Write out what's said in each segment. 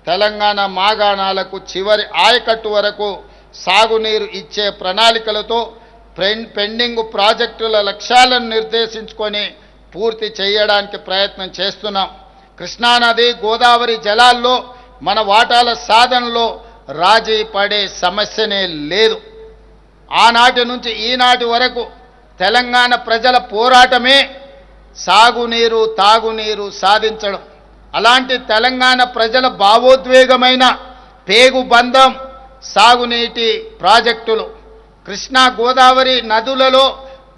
తెలంగాణ మాగాణాలకు చివరి ఆయకట్టు వరకు సాగునీరు ఇచ్చే ప్రణాళికలతో పెండింగ్ ప్రాజెక్టుల లక్ష్యాలను నిర్దేశించుకొని పూర్తి చేయడానికి ప్రయత్నం చేస్తున్నాం. కృష్ణానది గోదావరి జలాల్లో మన వాటాల సాధనలో రాజీ పడే సమస్యనే లేదు. ఆనాటి నుంచి ఈనాటి వరకు తెలంగాణ ప్రజల పోరాటమే సాగునీరు తాగునీరు సాధించడం. అలాంటి తెలంగాణ ప్రజల భావోద్వేగమైన పేగుబంధం సాగునీటి ప్రాజెక్టులు. కృష్ణా గోదావరి నదులలో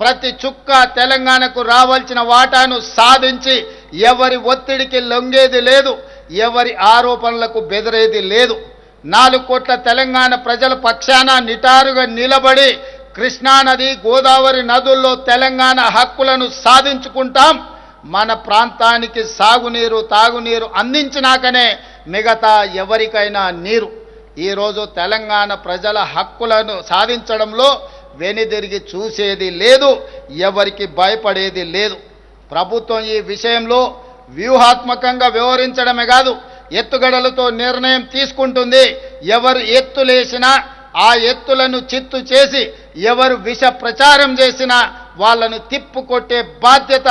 ప్రతి చుక్క తెలంగాణకు రావాల్సిన వాటాను సాధించి ఎవరి ఒత్తిడికి లొంగేది లేదు, ఎవరి ఆరోపణలకు బెదిరేది లేదు. 4 కోట్ల తెలంగాణ ప్రజల పక్షాన నిటారుగా నిలబడి కృష్ణానది గోదావరి నదుల్లో తెలంగాణ హక్కులను సాధించుకుంటాం. మన ప్రాంతానికి సాగునీరు తాగునీరు అందించినాకనే మిగతా ఎవరికైనా నీరు. ఈరోజు తెలంగాణ ప్రజల హక్కులను సాధించడంలో వెనుదిరిగి చూసేది లేదు, ఎవరికి భయపడేది లేదు. ప్రభుత్వం ఈ విషయంలో వ్యూహాత్మకంగా వ్యవహరించడమే కాదు, ఎత్తుగడలతో నిర్ణయం తీసుకుంటుంది. ఎవరు ఎత్తులేసినా ఆ ఎత్తులను చిత్తు చేసి ఎవరు విష ప్రచారం చేసినా వాళ్ళను తిప్పుకొట్టే బాధ్యత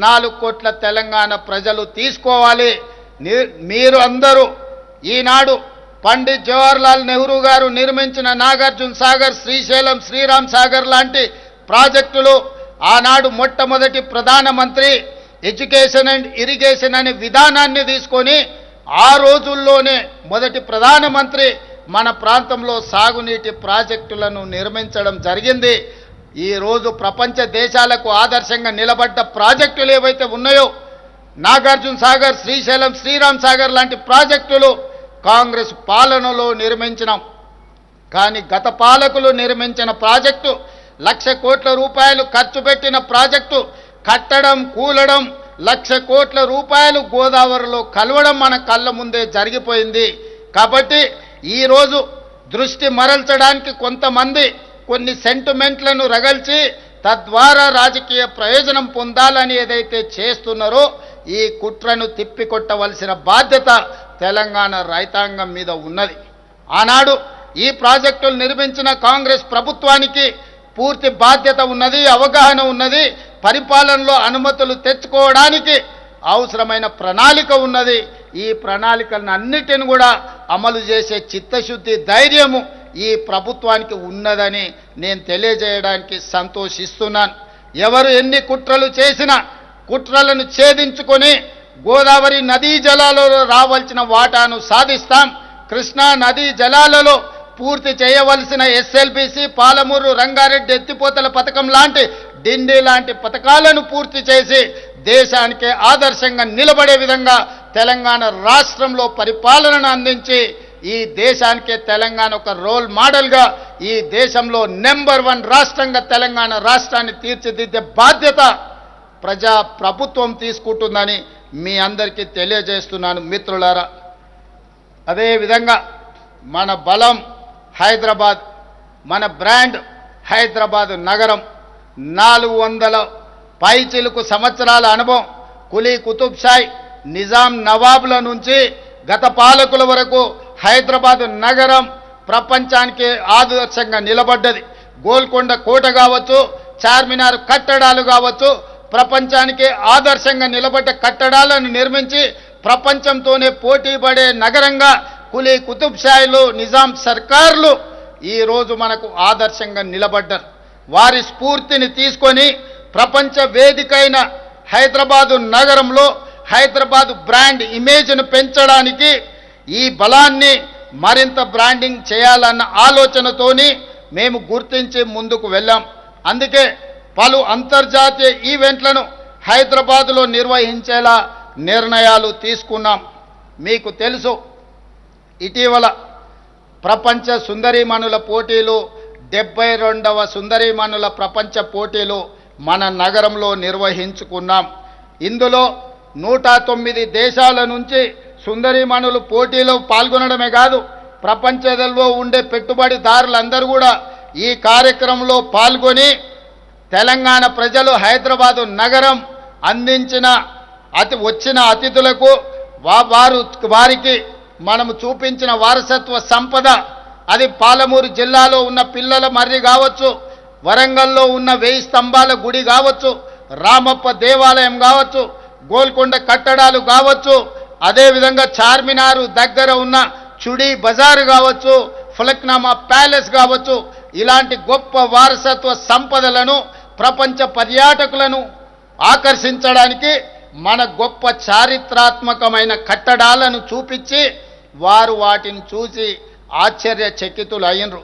4 కోట్ల తెలంగాణ ప్రజలు తీసుకోవాలి. మీరు అందరూ ఈనాడు పండిత్ జవహర్లాల్ నెహ్రూ గారు నిర్మించిన నాగార్జున సాగర్, శ్రీశైలం, శ్రీరామ్ సాగర్ లాంటి ప్రాజెక్టులు ఆనాడు మొట్టమొదటి ప్రధానమంత్రి ఎడ్యుకేషన్ అండ్ ఇరిగేషన్ అనే విధానాన్ని తీసుకొని ఆ రోజుల్లోనే మొదటి ప్రధానమంత్రి మన ప్రాంతంలో సాగునీటి ప్రాజెక్టులను నిర్మించడం జరిగింది. ఈరోజు ప్రపంచ దేశాలకు ఆదర్శంగా నిలబడ్డ ప్రాజెక్టులు ఏవైతే ఉన్నాయో నాగార్జున సాగర్, శ్రీశైలం, శ్రీరామ్ సాగర్ లాంటి ప్రాజెక్టులు కాంగ్రెస్ పాలనలో నిర్మించినాం. కానీ గత పాలకులు నిర్మించిన ప్రాజెక్టు 1,00,000 కోట్ల రూపాయలు ఖర్చు పెట్టిన ప్రాజెక్టు కట్టడం కూలడం 1,00,000 కోట్ల రూపాయలు గోదావరిలో కలవడం మన కళ్ళ ముందే జరిగిపోయింది. కాబట్టి ఈరోజు దృష్టి మరల్చడానికి కొంతమంది కొన్ని సెంటిమెంట్లను రగల్చి తద్వారా రాజకీయ ప్రయోజనం పొందాలని ఏదైతే చేస్తున్నారో ఈ కుట్రను తిప్పికొట్టవలసిన బాధ్యత తెలంగాణ రైతాంగం మీద ఉన్నది. ఆనాడు ఈ ప్రాజెక్టులు నిర్మించిన కాంగ్రెస్ ప్రభుత్వానికి పూర్తి బాధ్యత ఉన్నది, అవగాహన ఉన్నది. పరిపాలనలో అనుమతులు తెచ్చుకోవడానికి అవసరమైన ప్రణాళిక ఉన్నది. ఈ ప్రణాళికలను అన్నిటిని కూడా అమలు చేసే చిత్తశుద్ధి, ధైర్యము ఈ ప్రభుత్వానికి ఉన్నదని నేను తెలియజేయడానికి సంతోషిస్తున్నాను. ఎవరు ఎన్ని కుట్రలు చేసినా కుట్రలను ఛేదించుకొని గోదావరి నదీ జలాలలో రావాల్సిన వాటాను సాధిస్తాం. కృష్ణా నదీ జలాలలో పూర్తి చేయవలసిన ఎస్ఎల్బిసి, పాలమూరు, రంగారెడ్డి ఎత్తిపోతల పథకం లాంటి డిండి లాంటి పథకాలను పూర్తి చేసి దేశానికే ఆదర్శంగా నిలబడే విధంగా తెలంగాణ రాష్ట్రంలో పరిపాలనను అందించి ఈ దేశానికే తెలంగాణ ఒక రోల్ మోడల్గా ఈ దేశంలో నెంబర్ 1 రాష్ట్రంగా తెలంగాణ రాష్ట్రాన్ని తీర్చిదిద్దే బాధ్యత ప్రభుత్వం తీసుకుంటుందని మీ అందరికీ తెలియజేస్తున్నాను మిత్రులారా. అదేవిధంగా మన బలం హైదరాబాద్, మన బ్రాండ్ హైదరాబాద్ నగరం. 400 పైచిలుకు సంవత్సరాల అనుభవం, కులీ కుతుబ్షాయి, నిజాం నవాబుల నుంచి గత పాలకుల వరకు హైదరాబాద్ నగరం ప్రపంచానికి ఆదర్శంగా నిలబడ్డది. గోల్కొండ కోట కావచ్చు, చార్మినార్ కట్టడాలు కావచ్చు, ప్రపంచానికి ఆదర్శంగా నిలబడ్డ కట్టడాలను నిర్మించి ప్రపంచంతోనే పోటీ పడే నగరంగా కులీ కుతుబ్షాయిలు, నిజాం సర్కార్లు ఈరోజు మనకు ఆదర్శంగా నిలబడ్డారు. వారి స్ఫూర్తిని తీసుకొని ప్రపంచ వేదికైన హైదరాబాదు నగరంలో హైదరాబాదు బ్రాండ్ ఇమేజ్ను పెంచడానికి ఈ బలాన్ని మరింత బ్రాండింగ్ చేయాలన్న ఆలోచనతోని మేము గుర్తించి ముందుకు వెళ్ళాం. అందుకే పలు అంతర్జాతీయ ఈవెంట్లను హైదరాబాదులో నిర్వహించేలా నిర్ణయాలు తీసుకున్నాం. మీకు తెలుసు, ఇటీవల ప్రపంచ సుందరీమణుల పోటీలు, 72వ సుందరీమణుల ప్రపంచ పోటీలు మన నగరంలో నిర్వహించుకున్నాం. ఇందులో 109 దేశాల నుంచి సుందరీమణులు పోటీలో పాల్గొనడమే కాదు, ప్రపంచంలో ఉండే పెట్టుబడిదారులందరూ కూడా ఈ కార్యక్రమంలో పాల్గొని తెలంగాణ ప్రజలు హైదరాబాదు నగరం అందించిన వచ్చిన అతిథులకు వారికి మనము చూపించిన వారసత్వ సంపద, అది పాలమూరు జిల్లాలో ఉన్న పిల్లల మర్రి కావచ్చు, వరంగల్లో ఉన్న 1000 స్తంభాల గుడి కావచ్చు, రామప్ప దేవాలయం కావచ్చు, గోల్కొండ కట్టడాలు కావచ్చు, అదేవిధంగా చార్మినారు దగ్గర ఉన్న చుడి బజారు కావచ్చు, ఫలక్నామా ప్యాలెస్ కావచ్చు, ఇలాంటి గొప్ప వారసత్వ సంపదలను ప్రపంచ పర్యాటకులను ఆకర్షించడానికి మన గొప్ప చారిత్రాత్మకమైన కట్టడాలను చూపించి వారు వాటిని చూసి ఆశ్చర్యచకితులు అయినరు.